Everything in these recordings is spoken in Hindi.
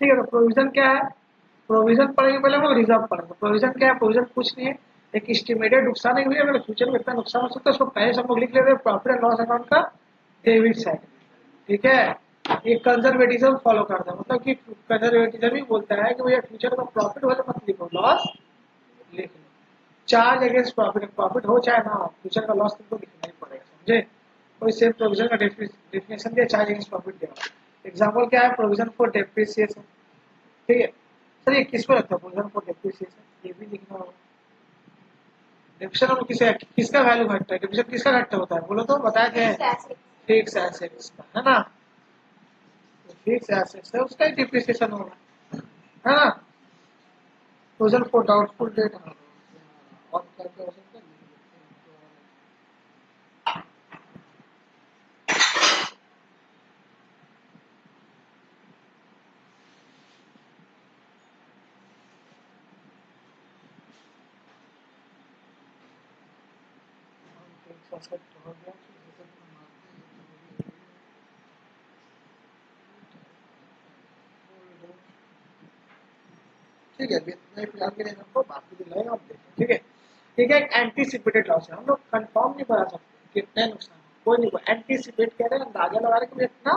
ठीक है, तो प्रोविजन क्या है, प्रोविजन पढ़ेंगे पहले हम लोग रिजर्व पढ़ेंगे। प्रोविजन क्या है, प्रोविजन कुछ नहीं है, एक एस्टिमेटेड नुकसान है कि भैया फ्यूचर में इतना नुकसान हो सकता है, उसको पहले से हम लोग लिख लेते हैं प्रॉफिट एंड लॉस अकाउंट का डेबिट साइड। ठीक है, ये कंजर्वेटिज्म फॉलो करता है, मतलब कि कंजर्वेटिज्म ही बोलता है कि भैया फ्यूचर में प्रॉफिट हो तो मत लिखो, लॉस लिख लो। चार्ज अगेंस्ट प्रॉफिट, प्रॉफिट हो चाहे ना हो, फ्यूचर का लॉस तुमको लिखना ही पड़ेगा, समझे। कोई सेम प्रोविजन का डेफिनेशन दिया, चार्ज अगेंस्ट प्रॉफिट दिया। एग्जाम्पल क्या है, प्रोविजन फॉर डेप्रिसिएशन। ठीक है सर, ये किस पे लगता है प्रोविजन फॉर डेप्रिसिएशन, ये भी लिखना होगा। डेप्रिसिएशन में किसका वैल्यू घटता है, डेप्रिसिएशन किसका घटता होता है, बोलो तो बताया थे, फिक्स एसेट्स का, है ना। फिक्स एसेट्स है उसका ही डिप्रिसिएशन होगा, है ना। प्रोविजन फॉर डाउटफुल डेट, और क्या क्या हो सकता है। ठीक है, मैं फिलहाल के लिए आपको बाकी दिलाएगा, आप देखें। ठीक है, ठीक है, एंटीसिपेटेड लॉस है, हम लोग कंफर्म नहीं बता सकते कितने नुकसान, कोई नहीं, एंटीसिपेट कह रहे हैं, अंदाजा लगा रहे कि इतना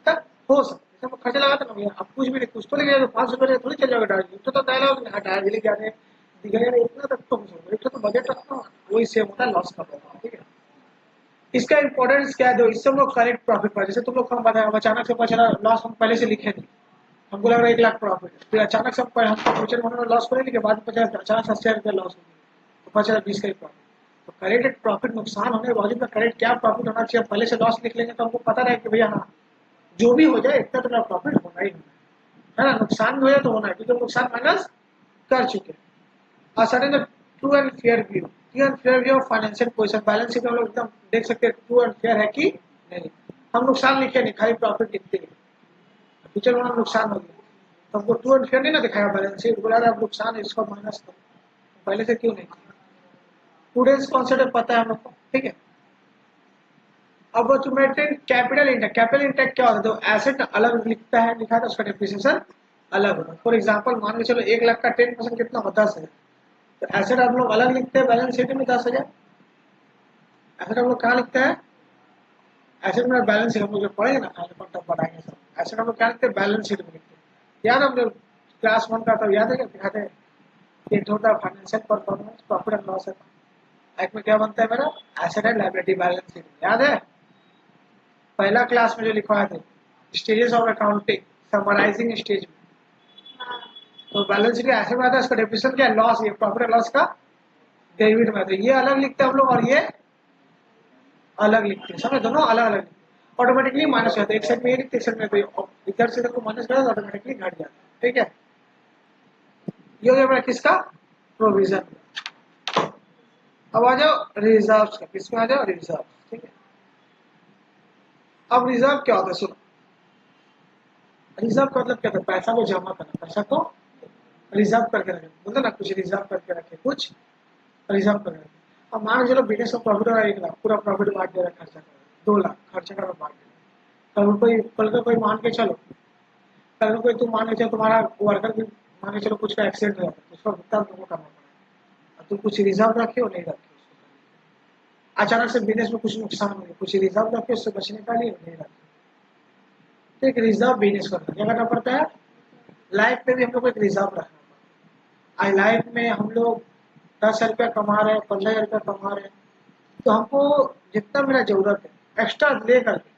तक हो सकता है। जैसे खर्चा लगाते ना भैया, अब कुछ भी नहीं, कुछ तो लेके 500 थोड़ी चल जाएगा डायरेक्ट, तो डायलॉग हटाया लेके जा रहे हैं, दिखा यार इतना तक तो हो सकता है, इतना तो बजट रखना, वही सेम होता है लॉस का पैसा। ठीक है, इसका इंपॉर्टेंस क्या है, दो इससे हम लोग करेक्ट प्रॉफिट पर, जैसे तुम लोग कम बताया, अचानक से पता चला लॉस हम पहले से लिखे नहीं, हमको लग रहा है 1 लाख प्रॉफिट, फिर अचानक से हम फ्यूचर में लॉस करेंगे के बाद पचास अचानक 80,000 लॉस होगी, तो पता चला 20 का ही प्रॉफिट। तो करेक्ट प्रॉफिट नुकसान होने के बावजूद में करेक्ट क्या प्रॉफिट होना चाहिए, पहले से लॉस लिख लेंगे तो हमको पता रहे कि भैया हाँ जो भी हो जाए इतना तो मेरा प्रॉफिट होना ही होना है ना, नुकसान भी हो जाए तो होना है, क्योंकि नुकसान माइनस कर चुके हैं। और certain true and fair view, true and fair view of financial position, balance sheet हम लोग एकदम देख सकते हैं ट्रू एंड फेयर है कि नहीं। हम नुकसान लिखे नहीं, खाली प्रॉफिट लिखते हैं, फ्यूचर में नुकसान हो गया तो हमको ट्रू एंड फेयर नहीं ना दिखाया बैलेंस शीट, बोला अब नुकसान है इसको माइनस करो, पहले से क्यों नहीं किया। स्टूडेंट्स कॉन्सेप्ट पता है हम लोग को। ठीक है, अब वो maintain capital intake, capital intake क्या होता है, तो एसेट अलग लिखता है, लिखा था उसका डिप्रिसिएशन अलग होता है। फॉर एग्जांपल मान के चलो 1 लाख का 10% कितना होता है, तो एसेट हम लोग अलग लिखते हैं बैलेंस शीट में 10,000, एसेट हम लोग कहाँ लिखते हैं, एसेट में बैलेंस शीट हम लोग जो पढ़ेंगे ना तब पढ़ाएंगे सब, एसेट हम लोग क्या लिखते हैं बैलेंस शीट में लिखते हैं। याद हम लोग क्लास 1 का, तब याद है क्या दिखाते हैं, एक होता है financial performance profit and loss account, एक में क्या बनता है मेरा asset and liability balance sheet, याद है पहला क्लास में जो लिखवाए थे stages of accounting summarising stage में, तो बैलेंस शीट ऐसे में आता है, इसका डेफिनेशन क्या है, लॉस, ये प्रॉफिट एंड लॉस का डेबिट में, तो ये अलग लिखते हैं हम लोग और ये अलग लिखते हैं, समझ, दोनों अलग अलग ऑटोमेटिकली माइनस हो जाता है, एक साइड में एक साइड में इधर से इधर को माइनस करें तो ऑटोमेटिकली घट जाता है। ठीक है, ये हो गया किसका प्रोविजन। अब आ जाओ रिजर्व का, किसमें आ जाओ रिजर्व। ठीक है, अब रिजर्व क्या होता है, सुनो, रिजर्व का मतलब क्या था, पैसा को जमा करना, पैसा को रिजर्व करके रखे, बोलते ना कुछ रिजर्व करके रखे, कुछ रिजर्व करके रखे। अब मान चलो बिजनेस का प्रॉफिट हो रहा है 1 लाख, पूरा प्रॉफिट बांट दे रहा है, खर्चा कर 2 लाख खर्चा कर बांट दे रहा है, कल का कोई मान के चलो, कल कोई तुम मान के चलो तुम्हारा वर्कर भी मान के चलो कुछ का एक्सीडेंट हो जाता है, उसका भुगतान तुमको करना पड़ेगा, तुम कुछ रिजर्व रखे हो नहीं रखे, अचानक से बिजनेस में कुछ नुकसान हो गया, कुछ रिजर्व रखे उससे बचने का लिए नहीं रखे, तो एक रिजर्व बिजनेस करना क्या करना पड़ता है, लाइफ में भी हम लोग को एक रिजर्व रखना पड़ता है। आज लाइफ में हम लोग 10,000 रुपया कमा रहे हैं, 15,000 रुपया कमा रहे हैं, तो हमको जितना मेरा जरूरत है एक्स्ट्रा ले करके,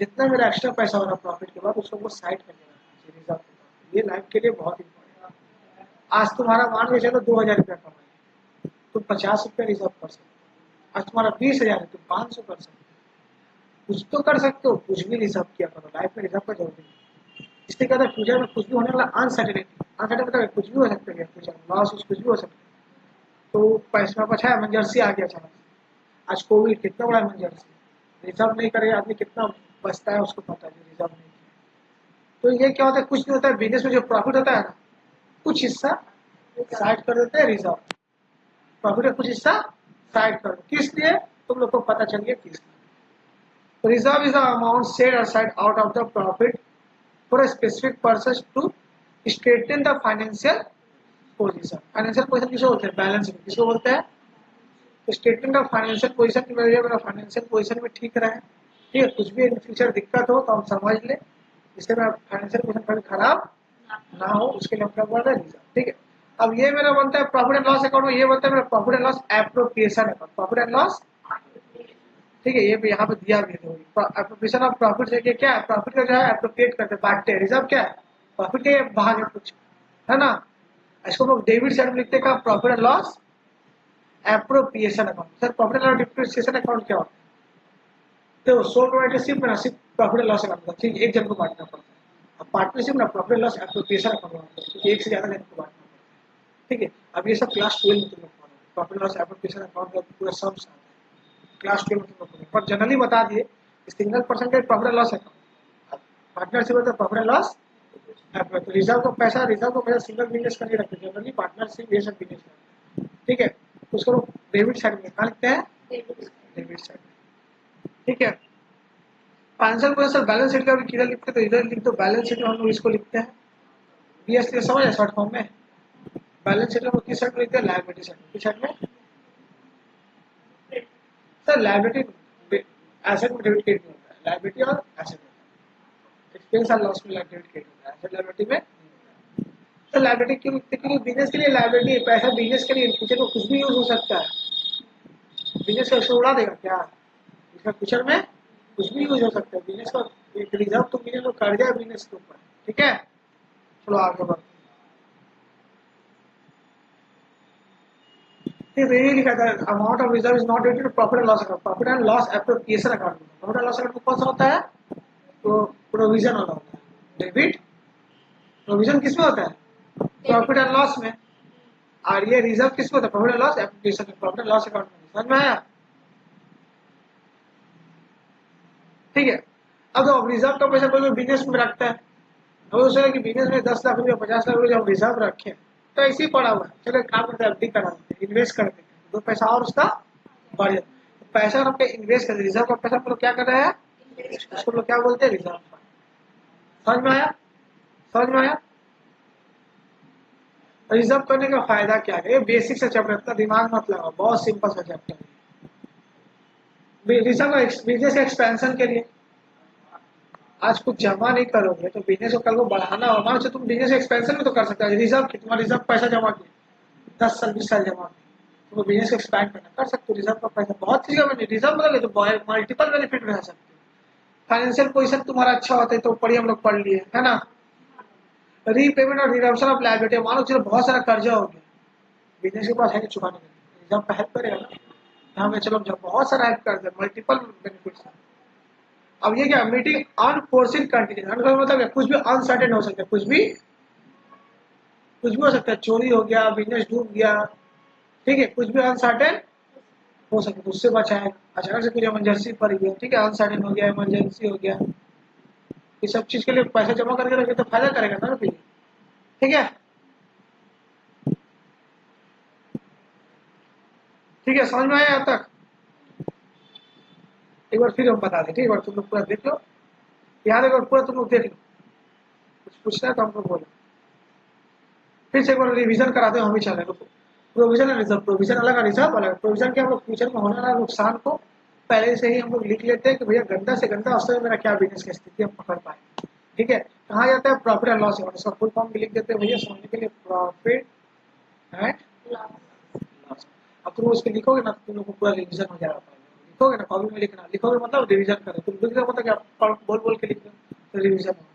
जितना मेरा एक्स्ट्रा पैसा हो रहा है प्रॉफिट के बाद उसको साइड करके रखना चाहिए रिजर्व के तौर पे, ये लाइफ के लिए बहुत इंपॉर्टेंट है। आज तुम्हारा मान के चलो 2,000 रुपया कमाए, तुम 50 रुपया रिजर्व कर सकते हो, आज तुम्हारा 20,000 है तुम 500 कर सकते हो, कुछ तो कर सकते हो, कुछ भी रिजर्व किया करो, लाइफ में रिजर्व का जरूरी है। इससे क्या होता है फ्यूचर में कुछ भी होने वाला अनसर्टेनिटी, अनसर्टेनिटी मतलब कुछ भी हो सकता है फ्यूचर में, लॉस कुछ भी हो सकता है, तो पैसा बचा इमरजेंसी आ गया अचानक, आज कोविड कितना बड़ा इमरजेंसी, रिजर्व नहीं करे आदमी कितना बचता है उसको पता है, रिजर्व नहीं किया। तो ये क्या होता है, कुछ नहीं होता है बिजनेस में जो प्रॉफिट होता है ना, कुछ हिस्सा साइड कर देते हैं रिजर्व, प्रॉफिट का कुछ हिस्सा साइड कर दो, किस लिए तुम लोग को पता चल गया किस लिए। Reserve is the amount set aside out of the profit for a specific purpose to strengthen the financial position. Financial position किसको बोलते हैं? बैलेंस शीट किसको बोलते हैं? तो स्ट्रेटन द फाइनेंशियल पोजीशन की वजह मेरा फाइनेंशियल पोजीशन में ठीक रहे, ठीक है, कुछ भी इन फ्यूचर दिक्कत हो तो हम समझ ले, जिससे मेरा फाइनेंशियल पोजीशन कभी खराब ना हो, उसके लिए हम क्या बोल रहे हैं? रिजर्व। ठीक है, अब ये मेरा बनता है प्रॉफिट एंड लॉस अकाउंट में, ये बनता है मेरा profit and loss appropriation account. Profit and loss, ठीक है, ये भी यहाँ पे दिया भी है। एप्रोप्रिएशन ऑफ प्रॉफिट से क्या है? प्रॉफिट का जो है एप्रोप्रिएट करते हैं, बांटते हैं। रिजर्व क्या है? प्रॉफिट के भाग है कुछ, है ना। इसको लोग डेबिट साइड में लिखते हैं, profit and loss appropriation account. Sir profit and loss depreciation account क्या होता है? तो सोल प्रोप्राइटरशिप में सिर्फ प्रॉफिट एंड लॉस अकाउंट, ठीक, एक जन को बांटना पड़ता है। अब पार्टनरशिप में profit and loss appropriation account होता है, एक से ज्यादा जन को बांटना पड़ता है। ठीक है, अब ये सब क्लास 12 में तुम लोग पढ़ो, profit and loss appropriation account का पूरा सम्स आता है क्लास 12 में तुम लोग पढ़ो। पर जनरली बता दिए सिंगल पर्सन का profit and loss account, partnership में तो प्रॉफिट एंड लॉस, रिजर्व का पैसा सिंगल बिजनेस का नहीं रखते, जनरली पार्टनरशिप ये सब बिजनेस करते हैं। ठीक है, उसको लोग डेबिट साइड में कहाँ लिखते हैं? डेबिट साइड में। ठीक है, फाइनेंशियल पोजीशन बैलेंस शीट का भी किधर लिखते हैं? तो इधर लिख दो, बैलेंस शीट में हम लोग इसको लिखते हैं बीएसटी, समझ है शॉर्ट फॉर्म में। बैलेंस शीट में किस साइड में लिखते हैं? लायबिलिटी साइड में। किस साइड में? सर लायबिलिटी एसेट में डेबिट क्रेडिट नहीं होता है, लायबिलिटी और एसेट में एक्सपेंस और लॉस में डेबिट क्रेडिट होता है, एसेट लायबिलिटी में। तो लायबिलिटी क्यों लिखते हैं? क्योंकि बिजनेस के लिए लायबिलिटी, पैसा बिजनेस के लिए फ्यूचर में कुछ भी यूज हो सकता है। बिजनेस का उसको उड़ा देगा क्या? इसका फ्यूचर में कुछ भी यूज हो सकता है बिजनेस का। एक रिजर्व तो बिजनेस को कर्जा है बिजनेस के ऊपर। ठीक है, चलो आगे बढ़ते हैं। तो ये लिखा था amount of reserve is not debited to profit and loss account. Profit and loss appropriation account, profit and loss account में कौन सा होता है? तो प्रोविजन वाला होता है। डेबिट प्रोविजन किसमें होता है? प्रॉफिट एंड लॉस में। और ये रिजर्व किसमें होता है? प्रॉफिट एंड लॉस एप्रोप्रिएशन में, प्रॉफिट एंड लॉस अकाउंट में। समझ में आया? ठीक है, अब तो रिजर्व का पैसा कोई बिजनेस में रखता है, तो सोचा कि बिजनेस में 10 लाख रुपया 50 लाख रुपया हम रिजर्व रखें, तो ऐसे ही पड़ा हुआ है, चलो एक काम करते हैं, एफडी करा देते हैं, इन्वेस्ट कर देते हैं, दो पैसा और उसका बढ़ जाता है। पैसा हम पे इन्वेस्ट कर, रिजर्व का पैसा हम लोग क्या कर रहे हैं? उसको लोग क्या बोलते हैं? Reserve fund. समझ में आया? समझ में आया? रिजर्व करने का फायदा क्या है? ये बेसिक सा चैप्टर, इतना दिमाग मत लगाओ, बहुत सिंपल सा चैप्टर है। रिजर्व बिजनेस एक्सपेंशन के लिए आज कुछ जमा नहीं करोगे तो बिजनेस को कल को बढ़ाना हो, मान तुम बिजनेस एक्सपेंशन में तो कर सकते हो। रिजर्व की तुम्हारा रिजर्व पैसा जमा किया 10 साल 20 साल जमा किया, तो बिजनेस को एक्सपैंड करना कर सकते हो। रिजर्व का पैसा बहुत चीजों में रिजर्व मतलब तो मल्टीपल बेनिफिट रह सकते हो। फाइनेंशियल पोजीशन तुम्हारा अच्छा होता है तो पढ़िए, हम लोग पढ़ लिए, है ना। रीपेमेंट और रिडम्पशन ऑफ लायबिलिटी, मानो चलो बहुत सारा कर्जा हो गया, बिजनेस के पास है कि चुकाने के लिए, रिजर्व का हेल्प करेगा ना। यहाँ में चलो जब बहुत सारा हेल्प कर दे, मल्टीपल बेनिफिट्स। अब ये क्या? मीटिंग अनफोर्सिन कंडीशन, मतलब क्या? कुछ भी अनसर्टेन हो सकता है, कुछ भी हो सकता है, चोरी हो गया, बिजनेस डूब गया, ठीक है, कुछ भी अनसर्टेन हो सकता है, तो उससे बचाए। अचानक से कुछ इमरजेंसी पड़ गया, ठीक है, अनसर्टेन हो गया, इमरजेंसी हो गया, ये सब चीज के लिए पैसा जमा करके रखे तो फायदा करेगा ना फिर। ठीक है, ठीक है, समझ में आया यहाँ तक? एक बार फिर हम बता दें, ठीक है, तुम लोग पूरा देख लो, याद है, पूरा तुम लोग देख लो, कुछ पूछना है तो हमको बोलो, फिर से एक बार रिविजन कराते हैं हम ही चले। प्रोविजन और रिजर्व, प्रोविजन अलग है, रिजर्व अलग। प्रोविजन के हम लोग फ्यूचर में होने वाला नुकसान को पहले से ही हम लोग लिख लेते हैं कि भैया गंदा से गंदा अवसर में मेरा क्या बिजनेस की स्थिति हम पकड़ पाए। ठीक है, कहा जाता है प्रॉफिट एंड लॉस अकाउंट, इसका फुल फॉर्म भी लिख देते हैं भैया समझने के लिए, प्रॉफिट एंड लॉस। अब तुम उसके लिखोगे ना तो तुम लोग को पूरा रिविजन हो जाएगा। लिखोगे ना, कॉपी में लिखना, लिखोगे मतलब रिविजन करो, तुम लिख रहे मतलब क्या बोल बोल के लिख रहे तो रिविजन हो।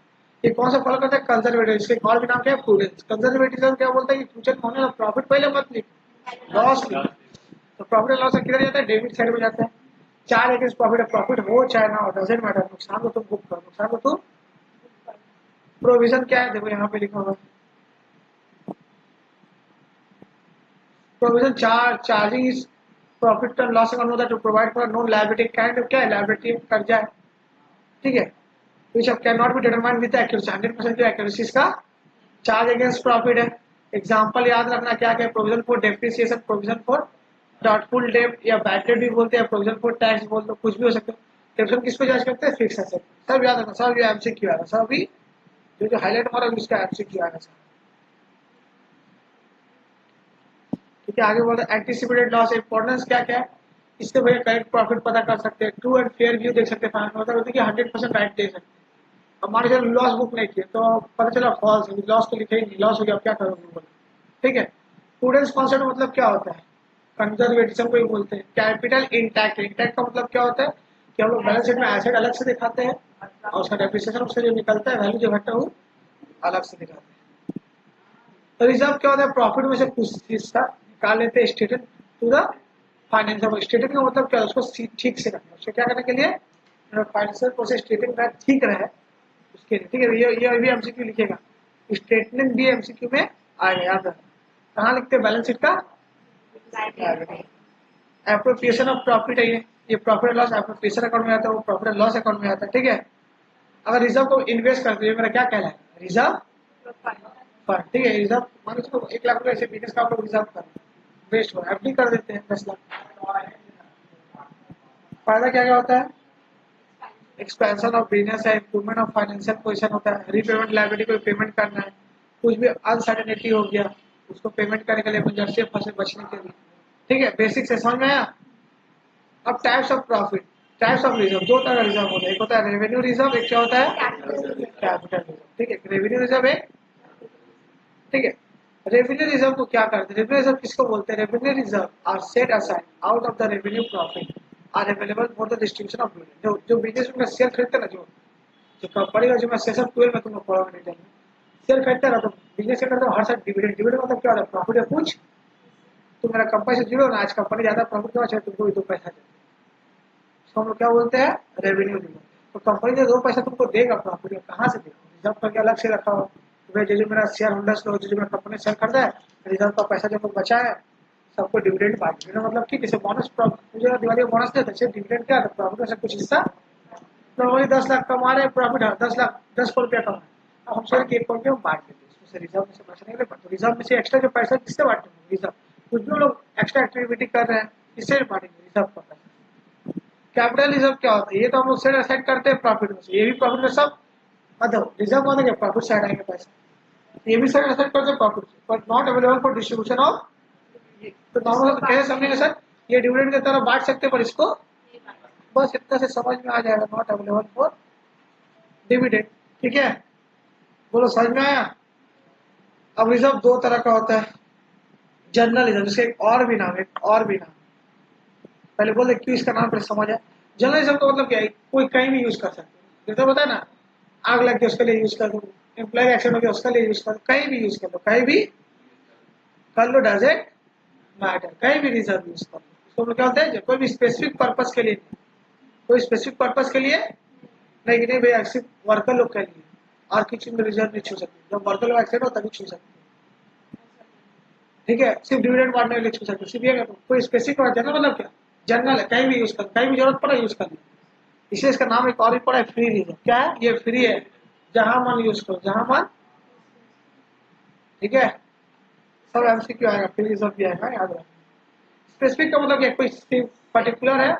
ये कौन सा फॉलो करता है? कंजर्वेटिव, इसके और भी नाम क्या है? प्रूडेंस। कंजर्वेटिज्म क्या बोलता है कि फ्यूचर में होने वाला प्रॉफिट पहले मत लिख, लॉस लिख। तो प्रॉफिट एंड लॉस किधर जाता है? डेबिट साइड में जाता है। चार अगेंस्ट प्रॉफिट हो चाहे ना हो, डजंट मैटर, नुकसान को तुम बुक करो, नुकसान को तुम। प्रोविजन क्या है? देखो यहाँ पे लिखा होगा, provision charging profit and loss account होता है to provide for non liability, kind of क्या है? लायबिलिटी कर्जा है, ठीक है, which can not be determined with accuracy, 100% जो एक्यूरेसी इसका चार्ज अगेंस्ट प्रॉफिट है। एग्जांपल याद रखना क्या क्या? Provision for depreciation, provision for doubtful debt या बैड डेट भी बोलते हैं, प्रोविजन फॉर टैक्स बोलते हैं, कुछ भी हो सकता है। डेप्रिसिएशन किसको जांच करते हैं? Fix asset. सब याद रखना, सब ये एमसीक्यू है, सब भी जो जो हाईलाइट हमारा इसका एमसीक्यू आएगा सर। ठीक है, आगे बोलते हैं एंटीसिपेटेड लॉस इंपॉर्टेंस क्या क्या है। इससे भैया करेक्ट प्रॉफिट पता कर सकते हैं, ट्रू एंड फेयर व्यू देख सकते हैं, मतलब होता है कि 100% राइट दे सकते हैं। अब मान लीजिए लॉस बुक नहीं किया तो पता चला फॉल्स है, लॉस तो लिखे ही नहीं, लॉस हो गया, अब क्या करोगे बोलो। ठीक है, प्रूडेंस कॉन्सेप्ट मतलब क्या होता है, कंजर्वेटिज्म को ही बोलते हैं। कैपिटल इंटैक्ट, इंटैक्ट का मतलब क्या होता है कि हम लोग बैलेंस शीट में एसेट अलग से दिखाते हैं और उसका डेप्रिसिएशन उससे जो निकलता है वैल्यू जो घटता है वो अलग से दिखाते हैं। तो रिजर्व क्या होता है, प्रॉफिट में से कुछ हिस्सा निकाल लेते हैं statement to the financial. Statement का मतलब क्या है, उसको ठीक से रखना, उसको क्या करने के लिए, फाइनेंशियल प्रोसेस स्टेटमेंट ठीक रहे उसके लिए। ठीक है, ये भी एमसीक्यू लिखेगा, स्टेटमेंट भी एमसीक्यू में आएगा, याद रखना। कहाँ लिखते हैं, बैलेंस शीट का एप्रोप्रिएशन ऑफ प्रॉफिट है, ये प्रॉफिट लॉस एप्रोप्रिएशन अकाउंट में आता है, वो प्रॉफिट लॉस अकाउंट में आता है। ठीक है, अगर रिजर्व को इन्वेस्ट करते हैं, मेरा क्या कहना है, रिजर्व फंड। ठीक है, रिजर्व मान लीजिए 1 लाख रुपए ऐसे बिजनेस का आप लोग रिजर्व कर वेस्ट हो एफडी कर देते हैं 10 लाख। फायदा क्या क्या होता है, एक्सपेंशन ऑफ बिजनेस है, इम्प्रूवमेंट ऑफ फाइनेंशियल पोजीशन होता है, रीपेमेंट लायबिलिटी को पेमेंट करना है, कुछ भी अनसर्टेनिटी हो गया उसको पेमेंट करने के लिए इमरजेंसी फंसे बचने के लिए। ठीक है, बेसिक से समझ में आया। अब types of profit, types of reserve, दो तरह का रिजर्व होता है, एक होता है रेवेन्यू रिजर्व, एक क्या होता है कैपिटल रिजर्व। ठीक है, रेवेन्यू रिजर्व है। ठीक है, रेवेन्यू रिजर्व को क्या करते हैं, रेवेन्यू रिजर्व किसको बोलते हैं, revenue reserve are set aside out of the revenue profit are available for the distribution of dividend. जो बिजनेस में शेयर खरीदते हैं ना, जो कंपनी का, जो मैं सेशन 12 में तुम लोग पढ़ा डिटेल में, शेयर खरीदते ना तो बिजनेस से करते हो हर साल डिविडेंड। डिविडेंड मतलब क्या होता है, प्रॉफिट है कुछ, तुम मेरा कंपनी से जुड़ो ना, आज कंपनी ज्यादा प्रॉफिट क्यों चाहिए, तुमको भी 2 पैसा दे, तो हम लोग क्या बोलते हैं, रेवेन्यू रिजर्व। तो कंपनी जो 2 पैसा तुमको देगा प्रॉफिट, कहाँ से देगा, रिजर्व करके अलग से रखा हो। भाई जो मेरा शेयर होल्डर्स लोग, जो मेरा कंपनी शेयर खरीदा है, रिजर्व का पैसा जो बचा है सबको डिविडेंड बांट देना, मतलब कि जैसे बोनस, मुझे दिवाली का बोनस देते हैं, डिविडेंड क्या है, प्रॉफिट में से कुछ हिस्सा, नॉर्मली 10 लाख कमा रहे हैं, प्रॉफिट है 10 लाख, 10 रुपया कमा, अब हम शेयर के 1 रुपया बांट देते हैं, उसमें से रिजर्व में से पैसा नहीं लेते, तो रिजर्व में से एक्स्ट्रा जो पैसा किससे बांटेंगे, रिजर्व। कुछ भी लोग एक्स्ट्रा एक्टिविटी कर रहे हैं, इससे बांटेंगे रिजर्व का पैसा। कैपिटल रिजर्व क्या होता है, ये तो हम लोग सेट असाइड करते हैं प्रॉफिट में से, ये भी प्रॉफिट में सब, मतलब रिजर्व मतलब क्या, प्रॉफिट से हटाएंगे पैसा, ये भी सेट असाइड करते हैं प्रॉफिट से, but not available for distribution of. तो नॉर्मल कैसे समझेंगे सर, ये डिविडेंड की तरह बांट सकते हैं पर इसको, बस इतना से समझ में आ जाएगा, नॉट अवेलेबल फॉर डिविडेंड। ठीक है, बोलो समझ में आया। अब रिजर्व दो तरह का होता है, जनरल रिजर्व, जिसका एक और भी नाम है, एक और भी नाम, पहले बोल दे क्यों इसका नाम पहले समझ आया। जनरल रिजर्व का मतलब क्या है, कोई कहीं भी यूज कर सकते हैं, तो पता है ना, आग लग गया उसके लिए यूज कर दो, एम्प्लॉय एक्सीडेंट हो गया उसके लिए यूज कर दो, कहीं भी यूज कर दो, कहीं भी कर लो, डज इट मैटर, कहीं भी रिजर्व यूज कर लो। इसको हम लोग क्या होता है, कोई भी स्पेसिफिक पर्पज के लिए नहीं, कोई स्पेसिफिक पर्पज के लिए नहीं, नहीं भैया सिर्फ वर्कर लोग के लिए, और किसी में रिजर्व नहीं छू सकते, जब वर्कर लोग एक्सीडेंट हो तभी छू सकते। ठीक है, सिर्फ डिविडेंड बांटने के लिए छू सकते, सिर्फ ये कोई स्पेसिफिक और जनरल मतलब क्या, जनरल है, कहीं भी यूज कर, कहीं भी जरूरत पड़ा यूज कर लो। इसलिए इसका नाम एक और भी पड़ा है, फ्री रिजर्व। क्या है, ये फ्री है, जहां मन यूज करो, जहां मन। ठीक है, सब एमसीक्यू आएगा, फ्री रिजर्व भी आएगा, याद रखना। स्पेसिफिक का मतलब क्या, कोई पर्टिकुलर है।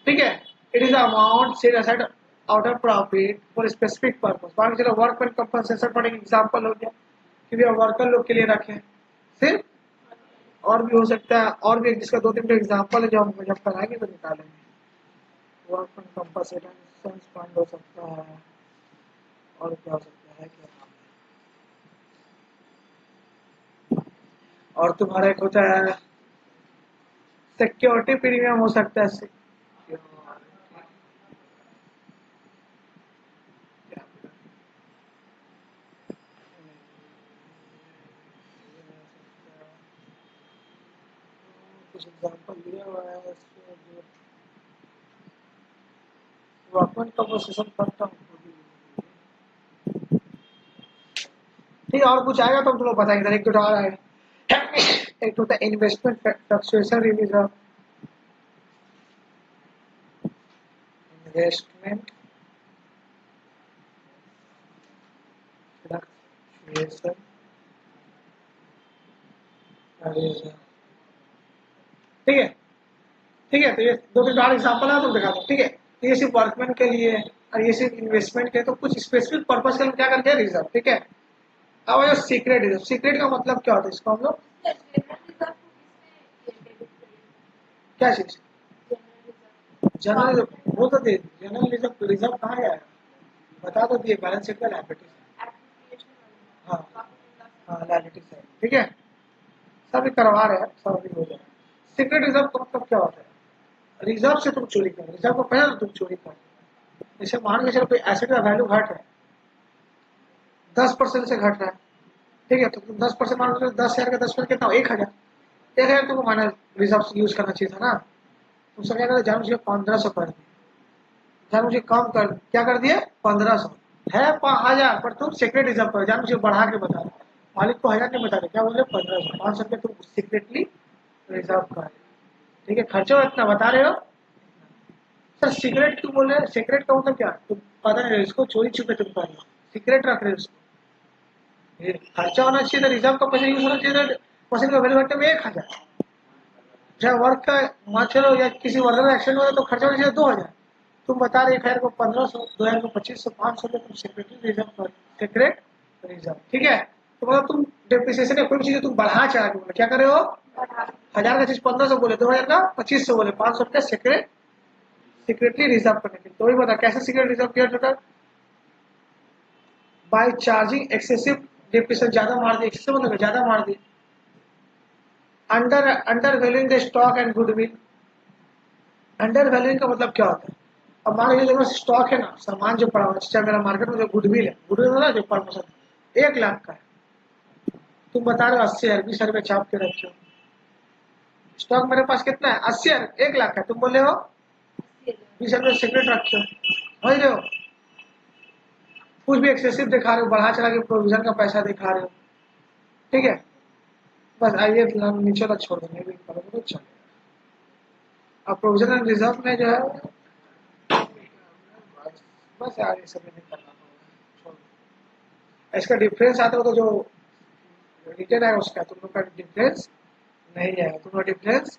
ठीक है, it is amount set aside out of profit for specific purpose. मान के चलो वर्कमैन कंपनसेशन फॉर एग्जांपल हो गया कि भैया वर्कर लोग के लिए रखे, सिर्फ और भी हो सकता है, और भी जिसका 2-3 एग्जांपल है, जो हम जब कराएंगे तो निकालेंगे। वर्कमैन कंपनसेशन फंड हो सकता है, और क्या हो सकता है, क्या नाम है, और तुम्हारा एक होता है सिक्योरिटी प्रीमियम हो सकता है, कुछ एग्जांपल दिया हुआ है वर्कमैन कंपनसेशन फंड का। ठीक है, और कुछ आएगा तो हम तुम लोग बताएंगे, एक तो और आएगा, एक होता है investment fluctuation reserve, investment fluctuation reserve. ठीक है, तो ये 2-3 और एग्जांपल है, तुम दिखा दो। ठीक है, तो ये सिर्फ वर्कमैन के लिए, और ये सिर्फ इन्वेस्टमेंट के, तो कुछ स्पेसिफिक पर्पज के लिए क्या करते हैं रिजर्व, ठीक है। अब जो सीक्रेट रिजर्व, सीक्रेट का मतलब क्या होता है, इसको हम लोग क्या चीज, जनरल रिजर्व वो तो दे, जनरल रिजर्व, रिजर्व कहाँ गया है बता तो दिए, बैलेंस शीट का लायबिलिटी साइड, हाँ हाँ लायबिलिटी साइड, ठीक है। सब करवा रहे हैं, सब अभी हो जाए। सीक्रेट रिजर्व का मतलब क्या होता है, रिजर्व से तुम चोरी कर, रिजर्व को पहले तुम चोरी कर, जैसे मान के चलो कोई एसेट का वैल्यू घट रहा है, 10% से घट रहा है, ठीक है, तो तुम 10% मान लो, 10,000 का 10% कितना हो, 1,000, 1,000 तुमको माना रिजर्व यूज करना चाहिए था ना, तुम सब क्या कर जान मुझे 1,500 कर दिया, जान मुझे कम कर, क्या कर दिया 1,500 है 5,000, पर तुम सीक्रेट रिजर्व कर, जान मुझे बढ़ा के बता, मालिक को 1,000 नहीं बता रहे, क्या बोल रहे 1,500, 500 रुपये तुम सीक्रेटली रिजर्व कर, ठीक है, खर्चा इतना बता रहे हो। सर सीक्रेट क्यों बोल रहे हैं, सीक्रेट का मतलब क्या, तुम पता नहीं इसको चोरी छुपे तुम कर रहे हो, सीक्रेट रख रहे हो उसको, ये खर्चा होना चाहिए था, रिजर्व का पैसा यूज होना चाहिए था, मशीन का वैल्यू घटने में 1,000, चाहे वर्क का मान चलो या किसी वर्कर का एक्सीडेंट हुआ तो खर्चा होना चाहिए 2,000, तुम बता रहे 1,000 को 1,500, 2,000 को 2,500, 500 रुपये तुम सेक्रेटरी रिजर्व कर, सेक्रेट रिजर्व, ठीक है। तो मतलब तुम डेप्रिसिएशन या कोई भी चीज तुम बढ़ा चढ़ा के बोले, क्या कर रहे हो, 1,000 का चीज 1,500 बोले, 2,000 का 2,500 बोले, 500 रुपया सेक्रेट, सीक्रेटली रिजर्व करने के लिए, तो वही बता कैसे सीक्रेट रिजर्व किया जाता है, बाय चार्जिंग एक्सेसिव डिप्रेशन, ज्यादा मार दी, एक्सेसिव मतलब ज्यादा मार दी, undervaluing the stock and goodwill, undervaluing का मतलब क्या होता है, अब मान लीजिए मेरे स्टॉक है ना, सामान जो पड़ा हुआ है, मेरा मार्केट में जो गुडविल है, गुडविल है ना जो प्रमोशन 1,00,000 का है, तुम बता रहे हो 80,000, 20,000 रुपये छाप के रखे हो, स्टॉक मेरे पास कितना है 80,000, 1,00,000 का, तुम बोले हो 20,000 रुपये सीक्रेट रखे हो, समझ रहे हो, कुछ भी एक्सेसिव दिखा रहे हो, बढ़ा चढ़ा के प्रोविजन का पैसा दिखा रहे हो, ठीक है। बस आइए नीचे तक छोड़ देंगे, तो चलेगा। अब प्रोविजन एंड रिजर्व में जो है, बस यार ये सब नहीं करना, छोड़ दो। इसका डिफरेंस आता हो तो जो रिटर्न है उसका, तुम लोग का डिफरेंस नहीं आएगा, तुम लोग डिफरेंस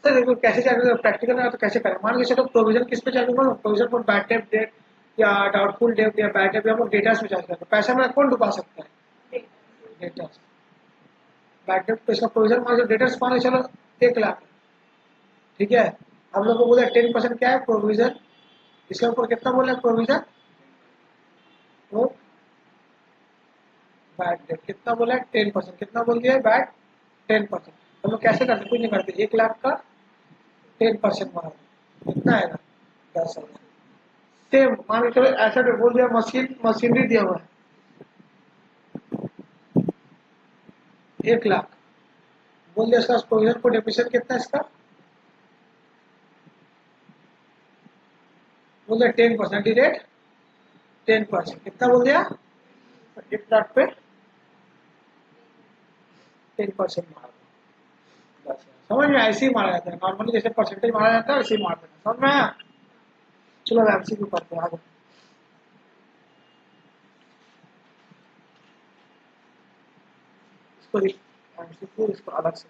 सर देखो कैसे चार्ज, प्रैक्टिकल में तो कैसे करें, मान के चलो प्रोविजन किस पे चार्ज होगा, provision for bad debt debt या डाउटफुल डेट या बैड डेट, या डेटा में चार्ज करते हैं, पैसा में कौन डुबा सकता है, डेटा, बैड डेट, तो इसका प्रोविजन मान लो डेटा मान के चलो 1,00,000, ठीक है, हम लोग को बोले 10% क्या है प्रोविजन, इसके ऊपर कितना बोले प्रोविजन, तो बैड डेट कितना बोला है 10%, कितना बोल दिया है बैड 10%, हम लोग कैसे करते, कुछ नहीं करते, 1,00,000 का 10% मार कितना आएगा 10,000, सेम मान के चलो ऐसा बोल दिया, मशीनरी दिया हुआ है 1,00,000, बोल दिया इसका प्रोविजन को डेप्रिसिएशन कितना है इसका, बोल दिया 10% रेट 10%, कितना बोल दिया 1,00,000 पे 10% मार दो, बस समझ में, ऐसे ही मारा जाता है नॉर्मली, जैसे परसेंटेज मारा जाता है वैसे ही मार देना, समझ में आया। चलो अब एमसीक्यू करते हैं आगे, इसको एमसीक्यू इसको अलग से